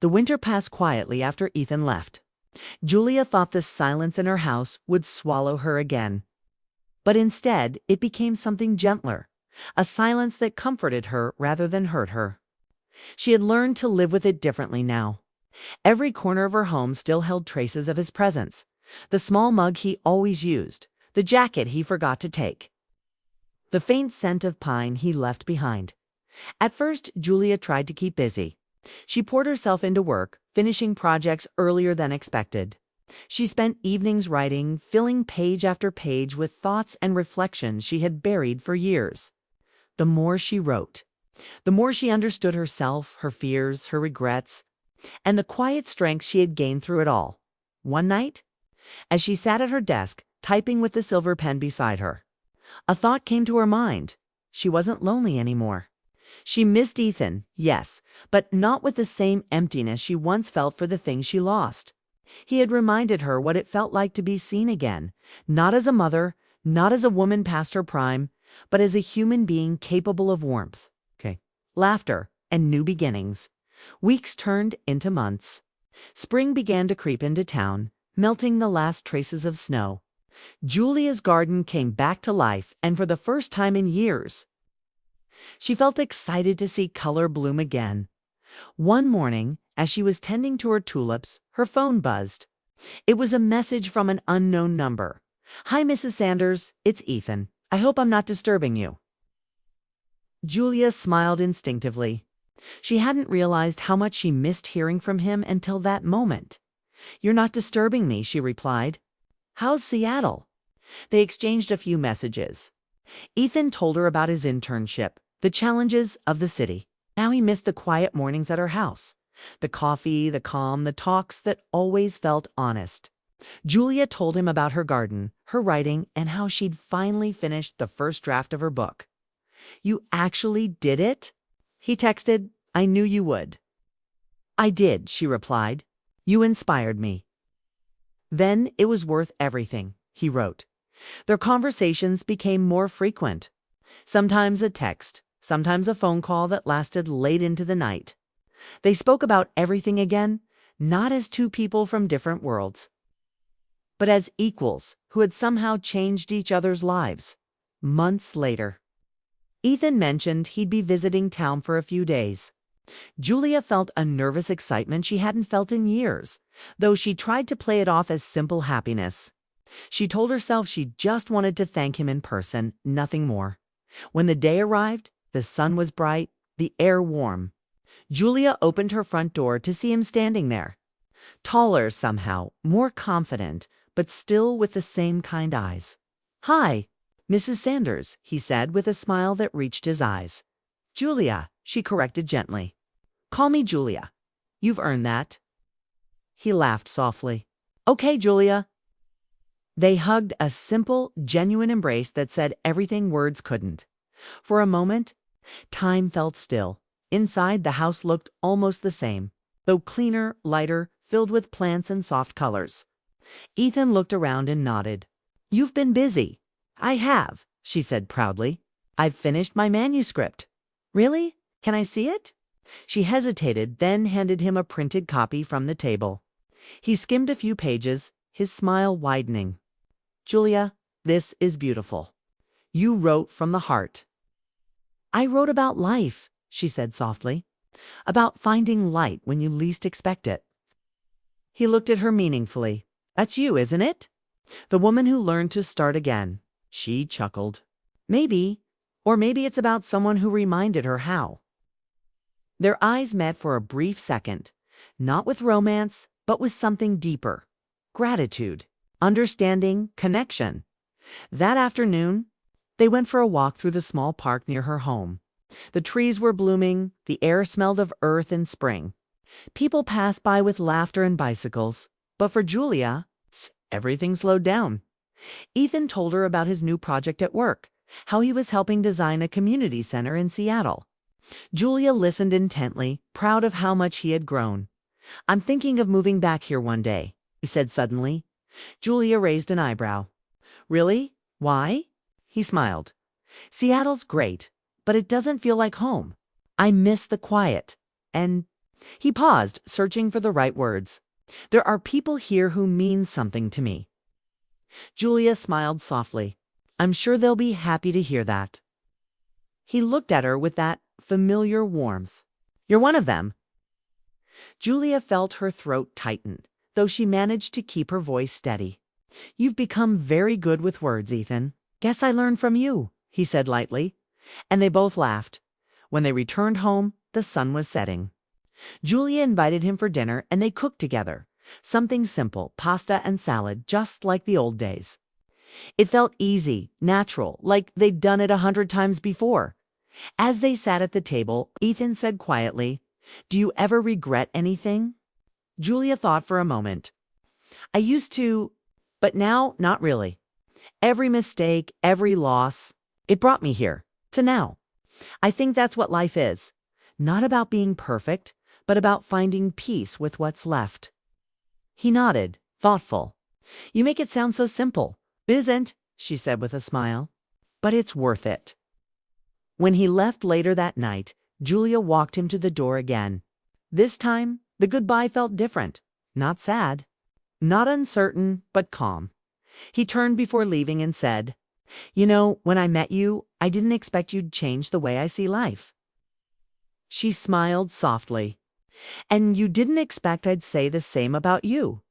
The winter passed quietly after Ethan left. Julia thought the silence in her house would swallow her again. But instead, it became something gentler, a silence that comforted her rather than hurt her. She had learned to live with it differently now. Every corner of her home still held traces of his presence. The small mug he always used, the jacket he forgot to take, the faint scent of pine he left behind. At first, Julia tried to keep busy. She poured herself into work, finishing projects earlier than expected. She spent evenings writing, filling page after page with thoughts and reflections she had buried for years. The more she wrote, the more she understood herself, her fears, her regrets, and the quiet strength she had gained through it all. One night, as she sat at her desk, typing with the silver pen beside her, a thought came to her mind. She wasn't lonely anymore. She missed Ethan, yes, but not with the same emptiness she once felt for the things she lost. He had reminded her what it felt like to be seen again, not as a mother, not as a woman past her prime, but as a human being capable of warmth, laughter, and new beginnings. Weeks turned into months. Spring began to creep into town, melting the last traces of snow. Julia's garden came back to life, and for the first time in years, she felt excited to see color bloom again. One morning, as she was tending to her tulips, her phone buzzed. It was a message from an unknown number. "Hi, Mrs. Sanders, it's Ethan. I hope I'm not disturbing you." Julia smiled instinctively. She hadn't realized how much she missed hearing from him until that moment. "You're not disturbing me," she replied. "How's Seattle?" They exchanged a few messages. Ethan told her about his internship, the challenges of the city. Now he missed the quiet mornings at her house, the coffee, the calm, the talks that always felt honest. Julia told him about her garden, her writing, and how she'd finally finished the first draft of her book. "You actually did it?" He texted, "I knew you would." "I did," she replied. "You inspired me." "Then it was worth everything," he wrote. Their conversations became more frequent. Sometimes a text, sometimes a phone call that lasted late into the night. They spoke about everything again, not as two people from different worlds, but as equals who had somehow changed each other's lives. Months later, Ethan mentioned he'd be visiting town for a few days. Julia felt a nervous excitement she hadn't felt in years, though she tried to play it off as simple happiness. She told herself she just wanted to thank him in person, nothing more. When the day arrived, the sun was bright, the air warm. Julia opened her front door to see him standing there. Taller somehow, more confident, but still with the same kind eyes. "Hi, Mrs. Sanders," he said with a smile that reached his eyes. "Julia," she corrected gently. "Call me Julia. You've earned that." He laughed softly. "Okay, Julia." They hugged, a simple, genuine embrace that said everything words couldn't. For a moment, time felt still. Inside, the house looked almost the same, though cleaner, lighter, filled with plants and soft colors. Ethan looked around and nodded. "You've been busy." "I have," she said proudly. "I've finished my manuscript." "Really? Can I see it?" She hesitated, then handed him a printed copy from the table. He skimmed a few pages, his smile widening. "Julia, this is beautiful. You wrote from the heart." "I wrote about life," she said softly. "About finding light when you least expect it." He looked at her meaningfully. "That's you, isn't it? The woman who learned to start again." She chuckled. "Maybe. Or maybe it's about someone who reminded her how." Their eyes met for a brief second, not with romance, but with something deeper. Gratitude, understanding, connection. That afternoon, they went for a walk through the small park near her home. The trees were blooming, the air smelled of earth and spring. People passed by with laughter and bicycles, but for Julia, everything slowed down. Ethan told her about his new project at work, how he was helping design a community center in Seattle. Julia listened intently, proud of how much he had grown. "I'm thinking of moving back here one day," he said suddenly. Julia raised an eyebrow. "Really? Why?" He smiled. "Seattle's great, but it doesn't feel like home. I miss the quiet. And He paused, searching for the right words. "There are people here who mean something to me." Julia smiled softly. "I'm sure they'll be happy to hear that." He looked at her with that familiar warmth. "You're one of them." Julia felt her throat tighten, though she managed to keep her voice steady. "You've become very good with words, Ethan. Guess I learned from you," he said lightly. And they both laughed. When they returned home, the sun was setting. Julia invited him for dinner, and they cooked together. Something simple, pasta and salad, just like the old days. It felt easy, natural, like they'd done it 100 times before. As they sat at the table, Ethan said quietly, "Do you ever regret anything?" Julia thought for a moment. "I used to, but now, not really. Every mistake, every loss, it brought me here, to now. I think that's what life is. Not about being perfect, but about finding peace with what's left." He nodded, thoughtful. "You make it sound so simple." "It isn't," she said with a smile. "But it's worth it." When he left later that night, Julia walked him to the door again. This time, the goodbye felt different. Not sad. Not uncertain, but calm. He turned before leaving and said, "You know, when I met you, I didn't expect you'd change the way I see life." She smiled softly. "And you didn't expect I'd say the same about you."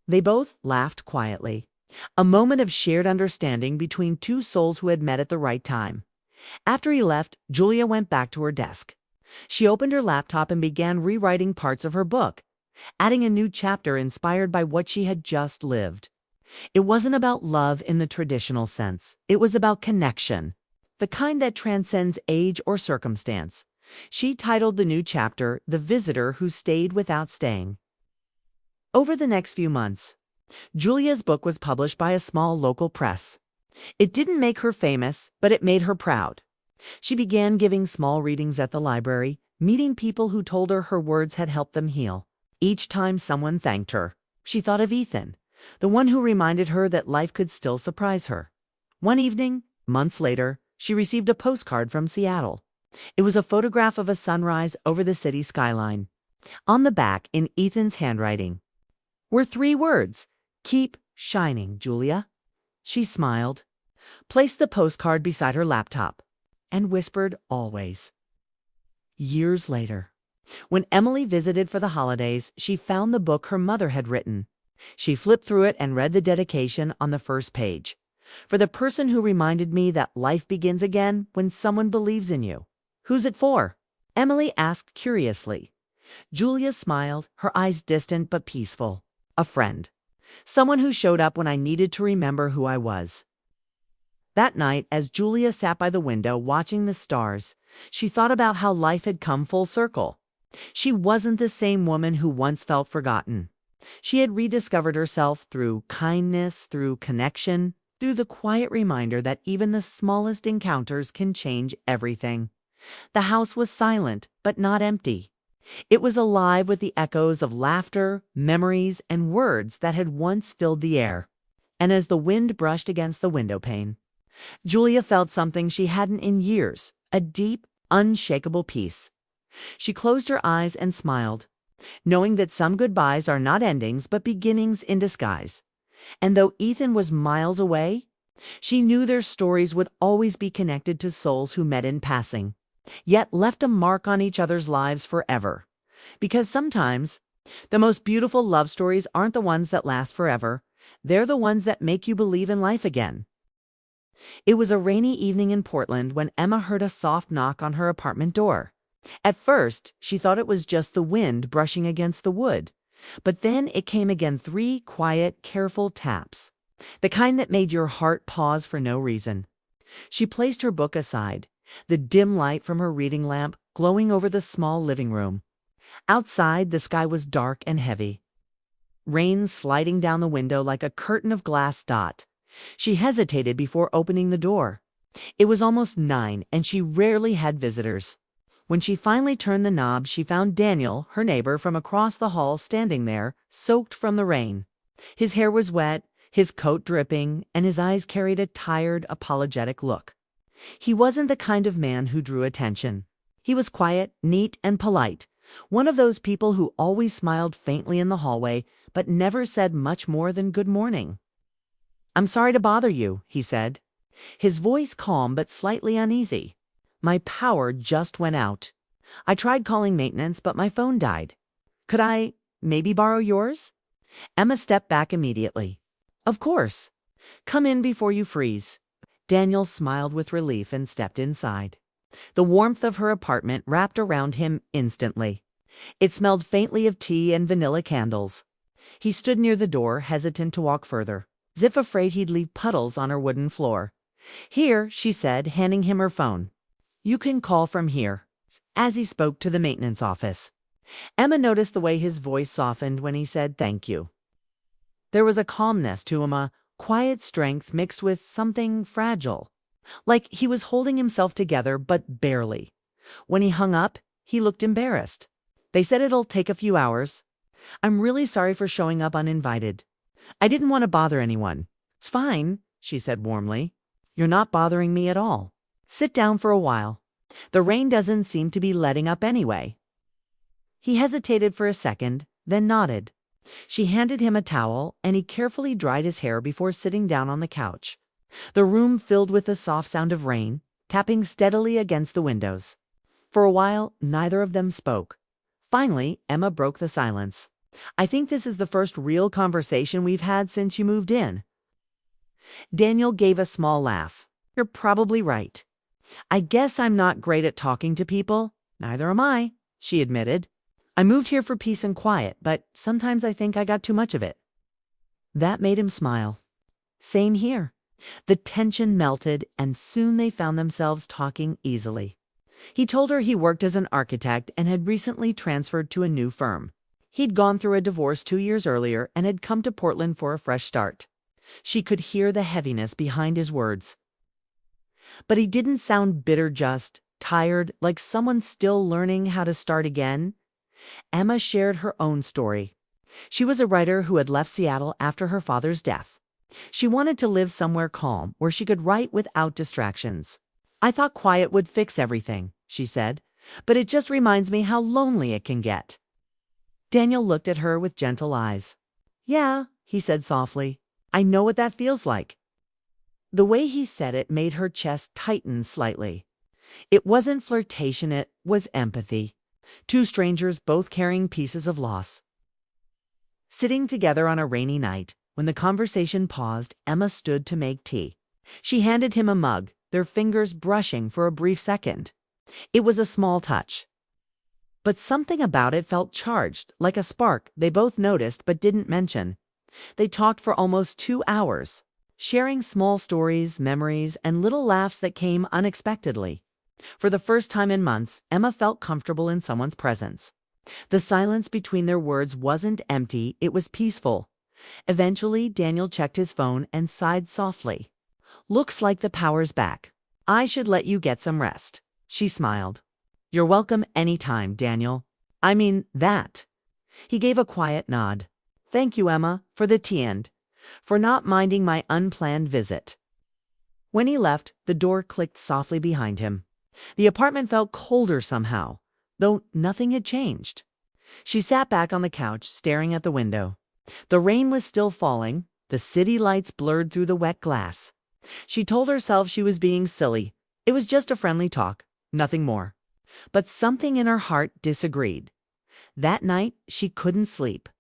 They both laughed quietly. A moment of shared understanding between two souls who had met at the right time. After he left, Julia went back to her desk. She opened her laptop and began rewriting parts of her book, adding a new chapter inspired by what she had just lived. It wasn't about love in the traditional sense. It was about connection, the kind that transcends age or circumstance. She titled the new chapter, "The Visitor Who Stayed Without Staying." Over the next few months, Julia's book was published by a small local press. It didn't make her famous, but it made her proud. She began giving small readings at the library, meeting people who told her her words had helped them heal. Each time someone thanked her, she thought of Ethan, the one who reminded her that life could still surprise her. One evening, months later, she received a postcard from Seattle. It was a photograph of a sunrise over the city skyline. On the back, in Ethan's handwriting, were 3 words: "Keep shining, Julia." She smiled, placed the postcard beside her laptop, and whispered, "Always." Years later, when Emily visited for the holidays, she found the book her mother had written. She flipped through it and read the dedication on the first page. "For the person who reminded me that life begins again when someone believes in you." "Who's it for?" Emily asked curiously. Julia smiled, her eyes distant but peaceful. "A friend. Someone who showed up when I needed to remember who I was." That night, as Julia sat by the window watching the stars, she thought about how life had come full circle. She wasn't the same woman who once felt forgotten. She had rediscovered herself through kindness, through connection, through the quiet reminder that even the smallest encounters can change everything. The house was silent, but not empty. It was alive with the echoes of laughter, memories, and words that had once filled the air. And as the wind brushed against the window pane, Julia felt something she hadn't in years, a deep, unshakable peace. She closed her eyes and smiled, knowing that some goodbyes are not endings but beginnings in disguise. And though Ethan was miles away, she knew their stories would always be connected to souls who met in passing, yet left a mark on each other's lives forever. Because sometimes the most beautiful love stories aren't the ones that last forever. They're the ones that make you believe in life again. It was a rainy evening in Portland when Emma heard a soft knock on her apartment door. At first, she thought it was just the wind brushing against the wood. But then it came again, 3 quiet, careful taps, the kind that made your heart pause for no reason. She placed her book aside, the dim light from her reading lamp glowing over the small living room. Outside, the sky was dark and heavy, rain sliding down the window like a curtain of glass dot. She hesitated before opening the door. It was almost 9, and she rarely had visitors. When she finally turned the knob, she found Daniel, her neighbor from across the hall, standing there, soaked from the rain. His hair was wet, his coat dripping, and his eyes carried a tired, apologetic look. He wasn't the kind of man who drew attention. He was quiet, neat, and polite, One of those people who always smiled faintly in the hallway, but never said much more than good morning. "I'm sorry to bother you," he said, his voice calm but slightly uneasy. "My power just went out. I tried calling maintenance, but my phone died. Could I maybe borrow yours?" Emma stepped back immediately. "Of course. Come in before you freeze." Daniel smiled with relief and stepped inside. The warmth of her apartment wrapped around him instantly. It smelled faintly of tea and vanilla candles. He stood near the door, hesitant to walk further, as if afraid he'd leave puddles on her wooden floor. "Here," she said, handing him her phone. "You can call from here," as he spoke to the maintenance office. Emma noticed the way his voice softened when he said thank you. There was a calmness to him, a quiet strength mixed with something fragile, like he was holding himself together, but barely. When he hung up, he looked embarrassed. "They said it'll take a few hours. I'm really sorry for showing up uninvited. I didn't want to bother anyone." "It's fine," she said warmly. "You're not bothering me at all. Sit down for a while. The rain doesn't seem to be letting up anyway." He hesitated for a second, then nodded. She handed him a towel, and he carefully dried his hair before sitting down on the couch. The room filled with the soft sound of rain, tapping steadily against the windows. For a while, neither of them spoke. Finally, Emma broke the silence. "I think this is the first real conversation we've had since you moved in." Daniel gave a small laugh. "You're probably right. I guess I'm not great at talking to people." "Neither am I," she admitted. "I moved here for peace and quiet, but sometimes I think I got too much of it." That made him smile. "Same here." The tension melted, and soon they found themselves talking easily. He told her he worked as an architect and had recently transferred to a new firm. He'd gone through a divorce 2 years earlier and had come to Portland for a fresh start. She could hear the heaviness behind his words. But he didn't sound bitter, just tired, like someone still learning how to start again. Emma shared her own story. She was a writer who had left Seattle after her father's death. She wanted to live somewhere calm, where she could write without distractions. "I thought quiet would fix everything," she said, "but it just reminds me how lonely it can get." Daniel looked at her with gentle eyes. "Yeah," he said softly, "I know what that feels like." The way he said it made her chest tighten slightly. It wasn't flirtation, it was empathy. Two strangers both carrying pieces of loss. Sitting together on a rainy night, when the conversation paused, Emma stood to make tea. She handed him a mug, their fingers brushing for a brief second. It was a small touch, but something about it felt charged, like a spark they both noticed but didn't mention. They talked for almost 2 hours, sharing small stories, memories, and little laughs that came unexpectedly. For the first time in months, Emma felt comfortable in someone's presence. The silence between their words wasn't empty, it was peaceful. Eventually, Daniel checked his phone and sighed softly. "Looks like the power's back. I should let you get some rest." She smiled. "You're welcome anytime, Daniel. I mean that." He gave a quiet nod. "Thank you, Emma, for the tea and for not minding my unplanned visit." When he left, the door clicked softly behind him. The apartment felt colder somehow, though nothing had changed. She sat back on the couch, staring at the window. The rain was still falling, the city lights blurred through the wet glass. She told herself she was being silly. It was just a friendly talk, nothing more. But something in her heart disagreed. That night, she couldn't sleep.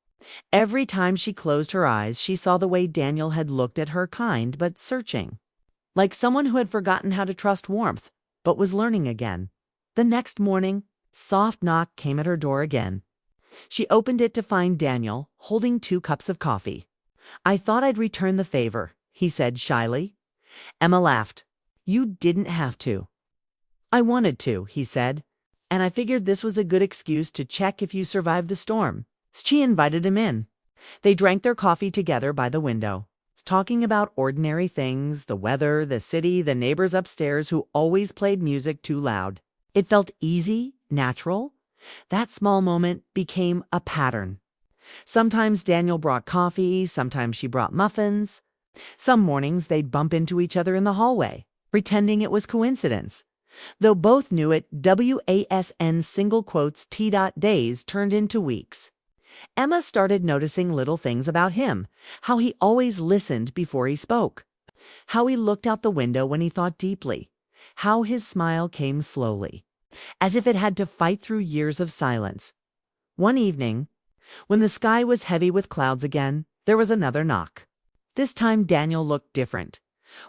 Every time she closed her eyes, she saw the way Daniel had looked at her, kind but searching. Like someone who had forgotten how to trust warmth, but was learning again. The next morning, soft knock came at her door again. She opened it to find Daniel, holding 2 cups of coffee. "I thought I'd return the favor," he said shyly. Emma laughed. "You didn't have to." "I wanted to," he said, "and I figured this was a good excuse to check if you survived the storm." She invited him in. They drank their coffee together by the window, talking about ordinary things, the weather, the city, the neighbors upstairs who always played music too loud. It felt easy, natural. That small moment became a pattern. Sometimes Daniel brought coffee, sometimes she brought muffins. Some mornings they'd bump into each other in the hallway, pretending it was coincidence. Though both knew it, WASN single quotes T.days turned into weeks. Emma started noticing little things about him, how he always listened before he spoke, how he looked out the window when he thought deeply, how his smile came slowly, as if it had to fight through years of silence. One evening, when the sky was heavy with clouds again, there was another knock. This time Daniel looked different.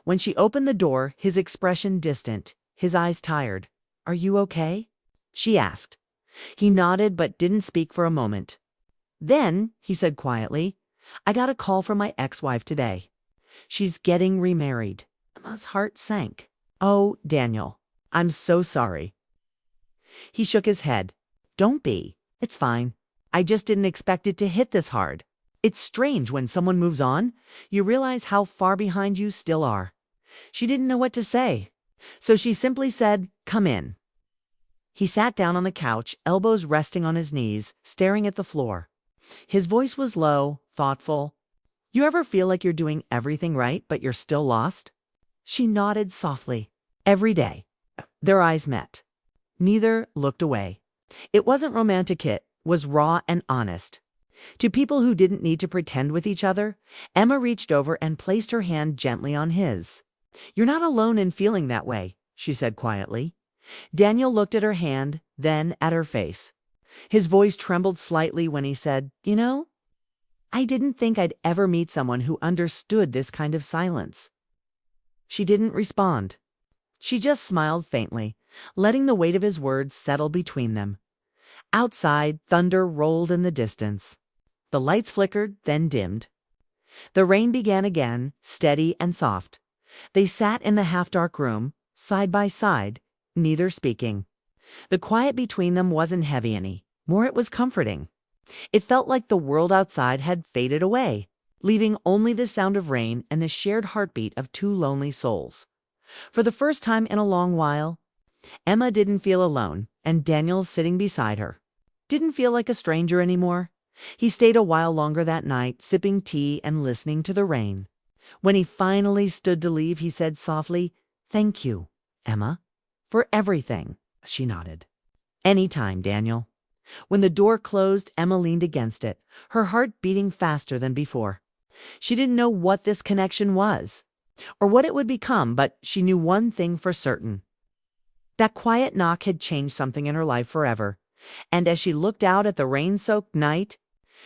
When she opened the door, his expression distant, his eyes tired. "Are you okay?" she asked. He nodded but didn't speak for a moment. Then, he said quietly, "I got a call from my ex-wife today. She's getting remarried." Emma's heart sank. "Oh, Daniel, I'm so sorry." He shook his head. "Don't be. It's fine. I just didn't expect it to hit this hard. It's strange when someone moves on, you realize how far behind you still are." She didn't know what to say, so she simply said, "Come in." He sat down on the couch, elbows resting on his knees, staring at the floor. His voice was low, thoughtful. "You ever feel like you're doing everything right, but you're still lost?" She nodded softly. "Every day." Their eyes met. Neither looked away. It wasn't romantic, it was raw and honest. To people who didn't need to pretend with each other, Emma reached over and placed her hand gently on his. "You're not alone in feeling that way," she said quietly. Daniel looked at her hand, then at her face. His voice trembled slightly when he said, "You know, I didn't think I'd ever meet someone who understood this kind of silence." She didn't respond. She just smiled faintly, letting the weight of his words settle between them. Outside, thunder rolled in the distance. The lights flickered, then dimmed. The rain began again, steady and soft. They sat in the half-dark room, side by side, neither speaking. The quiet between them wasn't heavy any, more it was comforting. It felt like the world outside had faded away, leaving only the sound of rain and the shared heartbeat of two lonely souls. For the first time in a long while, Emma didn't feel alone, and Daniel, sitting beside her, didn't feel like a stranger anymore. He stayed a while longer that night, sipping tea and listening to the rain. When he finally stood to leave, he said softly, "Thank you, Emma, for everything." She nodded. "Anytime, Daniel." When the door closed, Emma leaned against it, her heart beating faster than before. She didn't know what this connection was, or what it would become, but she knew one thing for certain. That quiet knock had changed something in her life forever, and as she looked out at the rain-soaked night,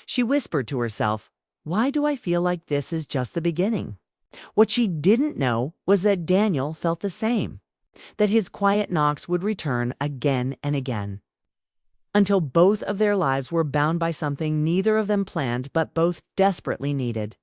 she whispered to herself, "Why do I feel like this is just the beginning?" What she didn't know was that Daniel felt the same, that his quiet knocks would return again and again, until both of their lives were bound by something neither of them planned but both desperately needed.